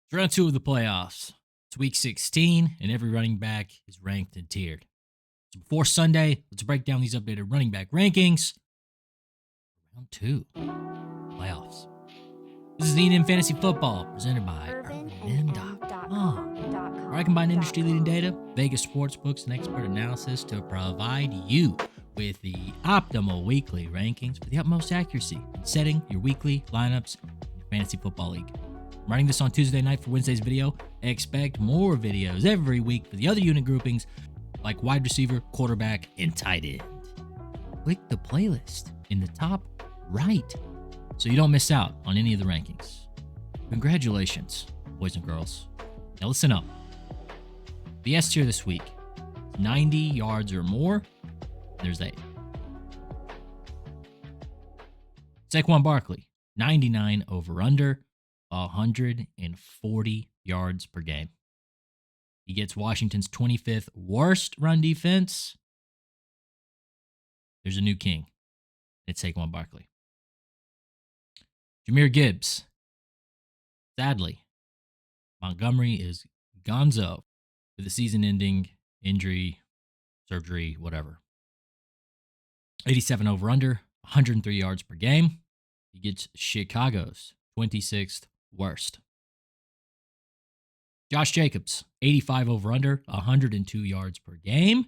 It's round two of the playoffs. It's week 16, and every running back is ranked and tiered. So before Sunday, let's break down these updated running back rankings. Round two, playoffs. This is the ENM Fantasy Football presented by ErvinM.com, where I combine industry leading data, Vegas sportsbooks, and expert analysis to provide you with the optimal weekly rankings for the utmost accuracy in setting your weekly lineups in your fantasy football league. I'm writing this on Tuesday night for Wednesday's video. Expect more videos every week for the other unit groupings like wide receiver, quarterback, and tight end. Click the playlist in the top right so you don't miss out on any of the rankings. Congratulations, boys and girls. Now listen up. The S tier this week, 90 yards or more. There's 8. Saquon Barkley, 99 over under, 140 yards per game. He gets Washington's 25th worst run defense. There's a new king. It's Saquon Barkley. Jahmyr Gibbs. Sadly, Montgomery is gonzo with the season-ending injury, surgery, whatever. 87 over under, 103 yards per game. He gets Chicago's 26th worst. Josh Jacobs, 85 over under, 102 yards per game.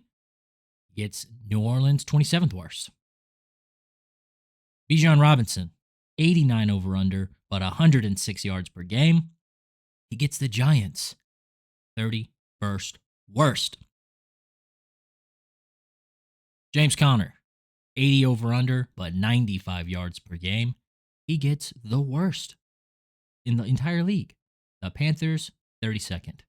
He gets New Orleans' 27th worst. Bijan Robinson, 89 over under, but 106 yards per game. He gets the Giants' 31st worst. James Conner, 80 over under, but 95 yards per game. He gets the worst in the entire league. The Panthers, 32nd.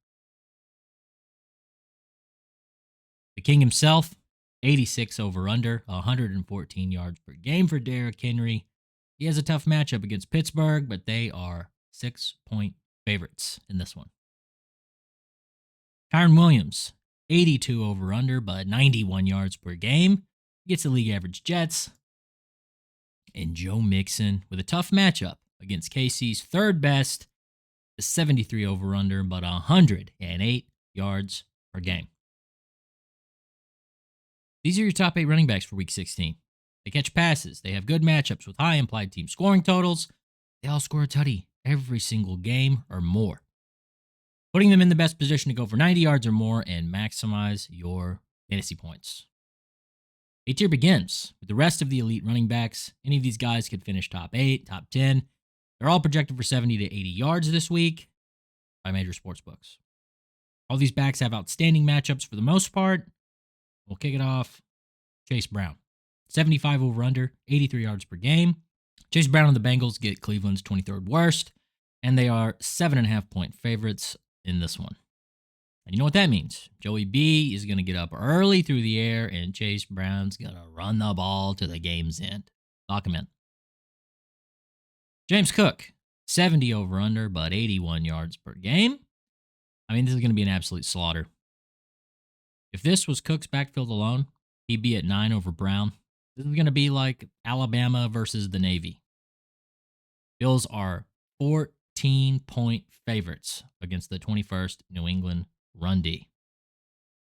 The King himself, 86 over under, 114 yards per game for Derrick Henry. He has a tough matchup against Pittsburgh, but they are 6-point favorites in this one. Kyron Williams, 82 over under, but 91 yards per game. He gets the league average Jets. And Joe Mixon with a tough matchup against KC's third best, the 73 over under, but 108 yards per game. These are your top 8 running backs for week 16. They catch passes. They have good matchups with high implied team scoring totals. They all score a tutty every single game or more, putting them in the best position to go for 90 yards or more and maximize your fantasy points. A tier begins with the rest of the elite running backs. Any of these guys could finish top 8, top 10. They're all projected for 70 to 80 yards this week by major sports books. All these backs have outstanding matchups for the most part. We'll kick it off. Chase Brown, 75 over under, 83 yards per game. Chase Brown and the Bengals get Cleveland's 23rd worst, and they are 7.5-point favorites in this one. And you know what that means. Joey B is going to get up early through the air, and Chase Brown's going to run the ball to the game's end. Lock him in. James Cook, 70 over under, but 81 yards per game. I mean, this is going to be an absolute slaughter. If this was Cook's backfield alone, he'd be at 9 over Brown. This is going to be like Alabama versus the Navy. Bills are 14-point favorites against the 21st New England run D.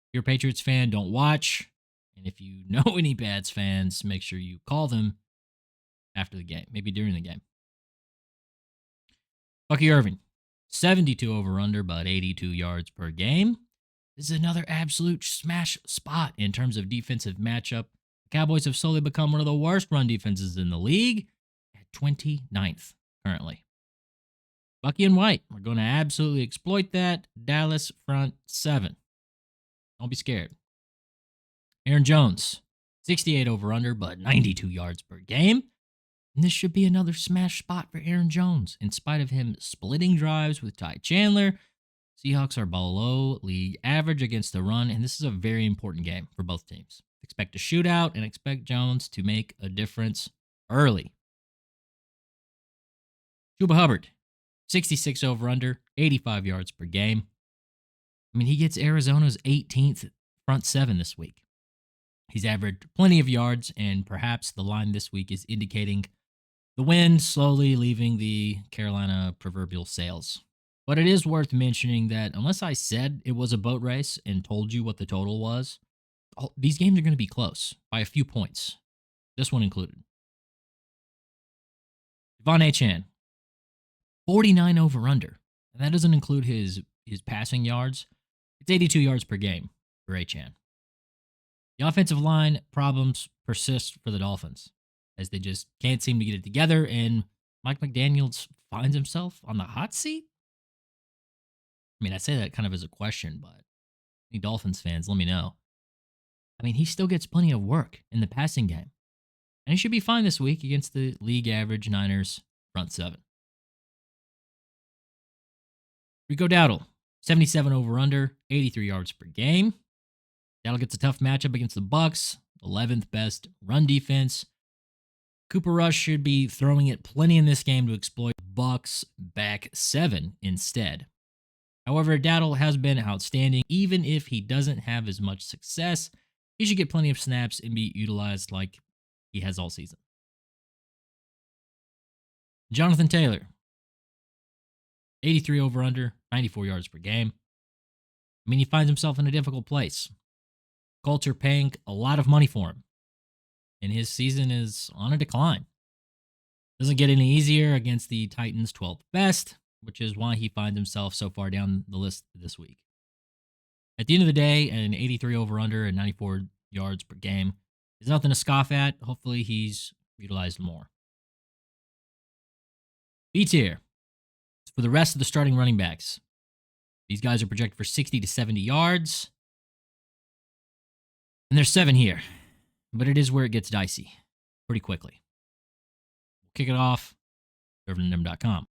If you're a Patriots fan, don't watch. And if you know any Pats fans, make sure you call them after the game, maybe during the game. Bucky Ervin, 72 over under, but 82 yards per game. This is another absolute smash spot in terms of defensive matchup. The Cowboys have slowly become one of the worst run defenses in the league at 29th currently. Bucky and White are going to absolutely exploit that. Dallas front 7. Don't be scared. Aaron Jones, 68 over under, but 92 yards per game. And this should be another smash spot for Aaron Jones. In spite of him splitting drives with Ty Chandler, Seahawks are below league average against the run, and this is a very important game for both teams. Expect a shootout and expect Jones to make a difference early. Chuba Hubbard, 66 over under, 85 yards per game. I mean, he gets Arizona's 18th front 7 this week. He's averaged plenty of yards, and perhaps the line this week is indicating the wind slowly leaving the Carolina proverbial sails. But it is worth mentioning that unless I said it was a boat race and told you what the total was, these games are going to be close by a few points. This one included. Devon Achan, 49 over under. And that doesn't include his passing yards. It's 82 yards per game for Achan. The offensive line problems persist for the Dolphins as they just can't seem to get it together, and Mike McDaniels finds himself on the hot seat. I mean, I say that kind of as a question, but any Dolphins fans, let me know. I mean, he still gets plenty of work in the passing game, and he should be fine this week against the league average Niners front seven. Rico Dowdle, 77 over under, 83 yards per game. Dowdle gets a tough matchup against the Bucks, 11th best run defense. Cooper Rush should be throwing it plenty in this game to exploit Bucks back seven instead. However, Dowdle has been outstanding. Even if he doesn't have as much success, he should get plenty of snaps and be utilized like he has all season. Jonathan Taylor, 83 over under, 94 yards per game. I mean, he finds himself in a difficult place. Colts are paying a lot of money for him, and his season is on a decline. Doesn't get any easier against the Titans' 12th best, which is why he finds himself so far down the list this week. At the end of the day, an 83 over under and 94 yards per game is nothing to scoff at. Hopefully, he's utilized more. B tier. For the rest of the starting running backs, these guys are projected for 60 to 70 yards. And there's 7 here, but it is where it gets dicey pretty quickly. We'll kick it off, ErvinandM.com.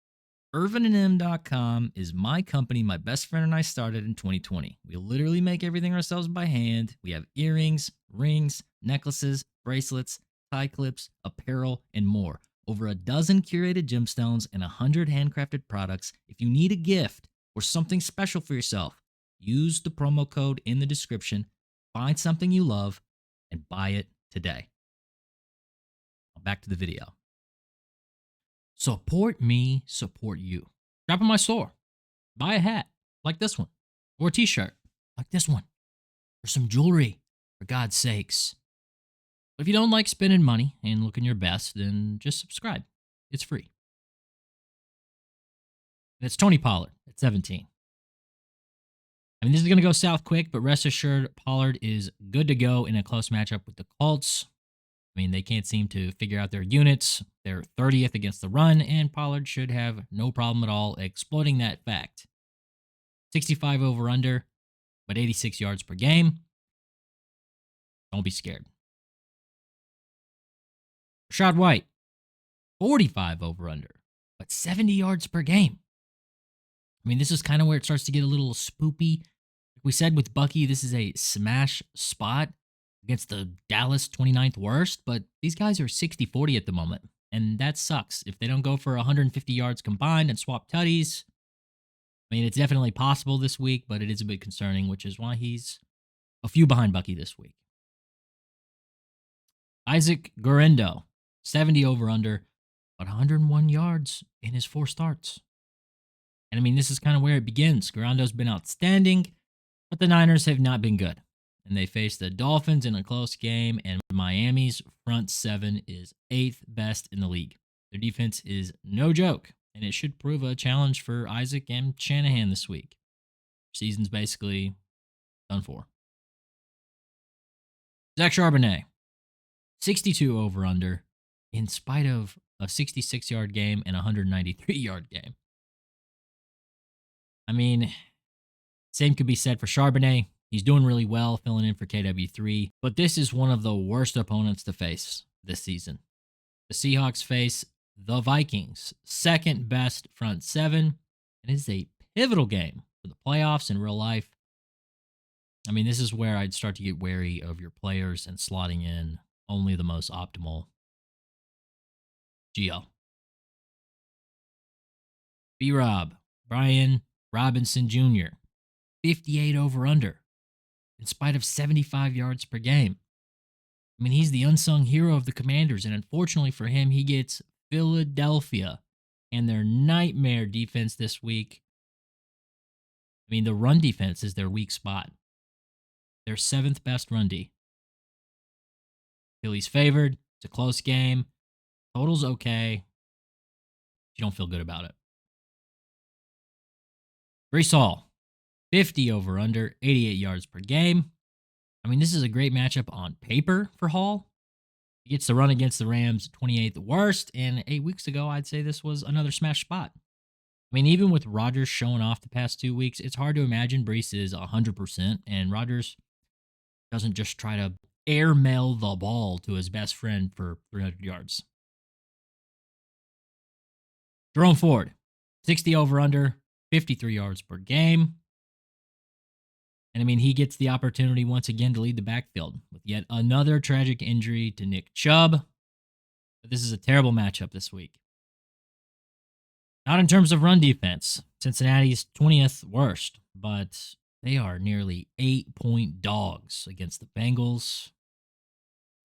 ErvinandM.com is my company my best friend and I started in 2020. We literally make everything ourselves by hand. We have earrings, rings, necklaces, bracelets, tie clips, apparel, and more. Over a dozen curated gemstones and 100 handcrafted products. If you need a gift or something special for yourself, use the promo code in the description, find something you love, and buy it today. Now back to the video. Support me, support you. Drop in my store. Buy a hat like this one, or a t-shirt like this one, or some jewelry, for God's sakes. But if you don't like spending money and looking your best, then just subscribe. It's free. And it's Tony Pollard at 17. I mean, this is going to go south quick, but rest assured, Pollard is good to go in a close matchup with the Colts. I mean, they can't seem to figure out their units. They're 30th against the run, and Pollard should have no problem at all exploiting that fact. 65 over under, but 86 yards per game. Don't be scared. Rashad White, 45 over under, but 70 yards per game. I mean, this is kind of where it starts to get a little spoopy. Like we said with Bucky, this is a smash spot against the Dallas 29th worst, but these guys are 60-40 at the moment, and that sucks. If they don't go for 150 yards combined and swap tutties, I mean, it's definitely possible this week, but it is a bit concerning, which is why he's a few behind Bucky this week. Isaac Guerendo, 70 over under, but 101 yards in his 4 starts. And I mean, this is kind of where it begins. Guerendo's been outstanding, but the Niners have not been good. And they face the Dolphins in a close game, and Miami's front 7 is 8th best in the league. Their defense is no joke, and it should prove a challenge for Isaac and Shanahan this week. Season's basically done for. Zach Charbonnet, 62 over under, in spite of a 66-yard game and a 193-yard game. I mean, same could be said for Charbonnet. He's doing really well, filling in for KW3, but this is one of the worst opponents to face this season. The Seahawks face the Vikings, 2nd best front 7, and it's a pivotal game for the playoffs in real life. I mean, this is where I'd start to get wary of your players and slotting in only the most optimal GL. B-Rob, Brian Robinson Jr., 58 over under, in spite of 75 yards per game. I mean, he's the unsung hero of the Commanders, and unfortunately for him, he gets Philadelphia and their nightmare defense this week. I mean, the run defense is their weak spot. Their seventh best run D. Philly's favored. It's a close game. Total's okay. You don't feel good about it. Brees Hall, 50 over under, 88 yards per game. I mean, this is a great matchup on paper for Hall. He gets to run against the Rams, 28th worst, and 8 weeks ago, I'd say this was another smash spot. I mean, even with Rodgers showing off the past 2 weeks, it's hard to imagine Brees is 100%, and Rodgers doesn't just try to airmail the ball to his best friend for 300 yards. Jerome Ford, 60 over under, 53 yards per game. And I mean, he gets the opportunity once again to lead the backfield with yet another tragic injury to Nick Chubb. But this is a terrible matchup this week. Not in terms of run defense. Cincinnati's 20th worst, but they are nearly 8-point dogs against the Bengals.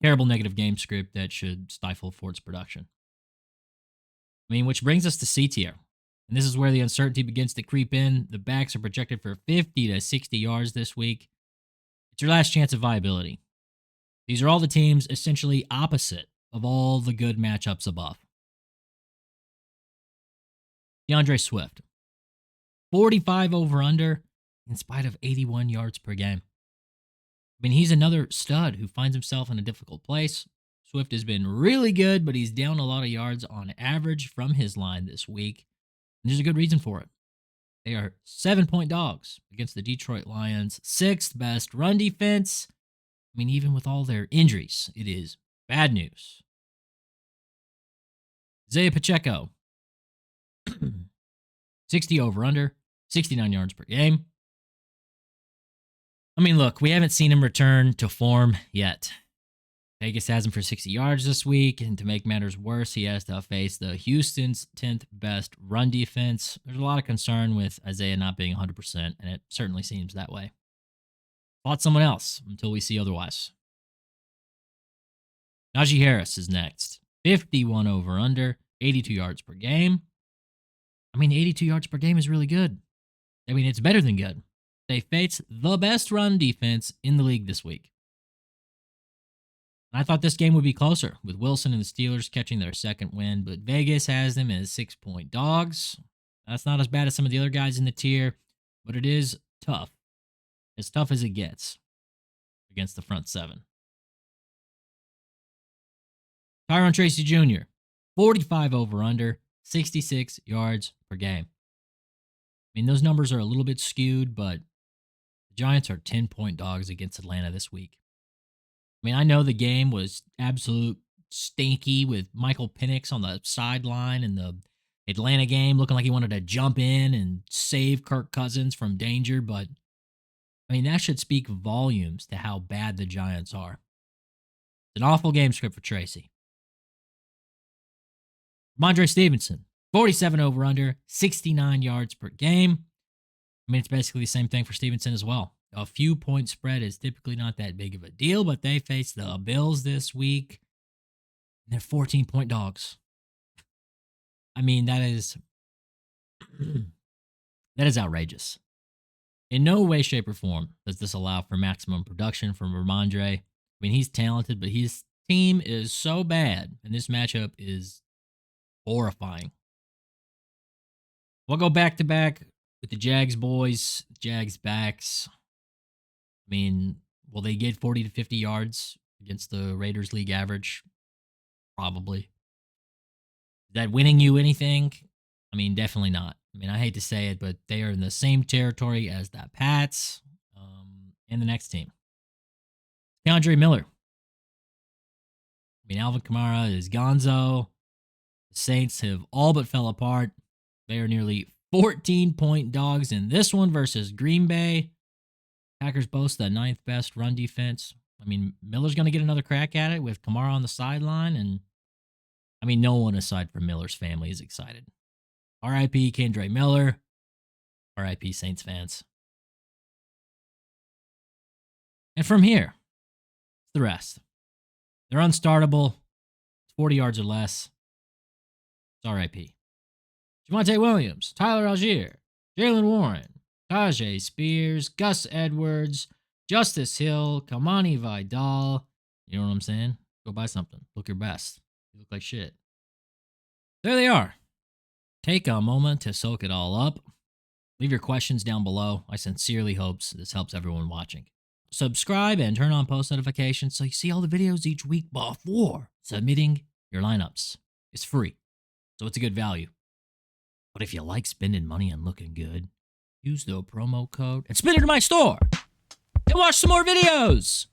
Terrible negative game script that should stifle Ford's production. I mean, which brings us to C tier. And this is where the uncertainty begins to creep in. The backs are projected for 50 to 60 yards this week. It's your last chance of viability. These are all the teams essentially opposite of all the good matchups above. DeAndre Swift, 45 over under in spite of 81 yards per game. I mean, he's another stud who finds himself in a difficult place. Swift has been really good, but he's down a lot of yards on average from his line this week. And there's a good reason for it. They are 7-point dogs against the Detroit Lions, 6th best run defense. I mean, even with all their injuries, it is bad news. Isaiah Pacheco, 60 over under, 69 yards per game. I mean, look, we haven't seen him return to form yet. Vegas has him for 60 yards this week, and to make matters worse, he has to face the Houston's 10th best run defense. There's a lot of concern with Isaiah not being 100%, and it certainly seems that way. Thought someone else until we see otherwise. Najee Harris is next. 51 over under, 82 yards per game. I mean, 82 yards per game is really good. I mean, it's better than good. They face the best run defense in the league this week. I thought this game would be closer, with Wilson and the Steelers catching their second win, but Vegas has them as 6-point dogs. That's not as bad as some of the other guys in the tier, but it is tough. As tough as it gets against the front seven. Tyron Tracy Jr., 45 over under, 66 yards per game. I mean, those numbers are a little bit skewed, but the Giants are 10-point dogs against Atlanta this week. I mean, I know the game was absolute stinky with Michael Penix on the sideline in the Atlanta game looking like he wanted to jump in and save Kirk Cousins from danger, but I mean, that should speak volumes to how bad the Giants are. It's an awful game script for Tracy. Ramondre Stevenson, 47 over under, 69 yards per game. I mean, it's basically the same thing for Stevenson as well. A few point spread is typically not that big of a deal, but they face the Bills this week. And they're 14-point dogs. I mean, that is outrageous. In no way, shape, or form does this allow for maximum production from Ramondre. I mean, he's talented, but his team is so bad, and this matchup is horrifying. We'll go back-to-back with the Jags boys, Jags backs. I mean, will they get 40 to 50 yards against the Raiders league average? Probably. Is that winning you anything? I mean, definitely not. I mean, I hate to say it, but they are in the same territory as the Pats and the next team. DeAndre Miller. I mean, Alvin Kamara is gonzo. The Saints have all but fell apart. They are nearly 14-point dogs in this one versus Green Bay. Packers boast the 9th best run defense. I mean, Miller's going to get another crack at it with Kamara on the sideline. And, I mean, no one aside from Miller's family is excited. R.I.P. Kendre Miller. R.I.P. Saints fans. And from here, it's the rest. They're unstartable. It's 40 yards or less. It's R.I.P. Javonte Williams, Tyler Algier, Jalen Warren, Tajay Spears, Gus Edwards, Justice Hill, Kamani Vidal. You know what I'm saying? Go buy something. Look your best. You look like shit. There they are. Take a moment to soak it all up. Leave your questions down below. I sincerely hope this helps everyone watching. Subscribe and turn on post notifications so you see all the videos each week before submitting your lineups. It's free, so it's a good value. But if you like spending money and looking good, use the promo code and spin it in my store and watch some more videos.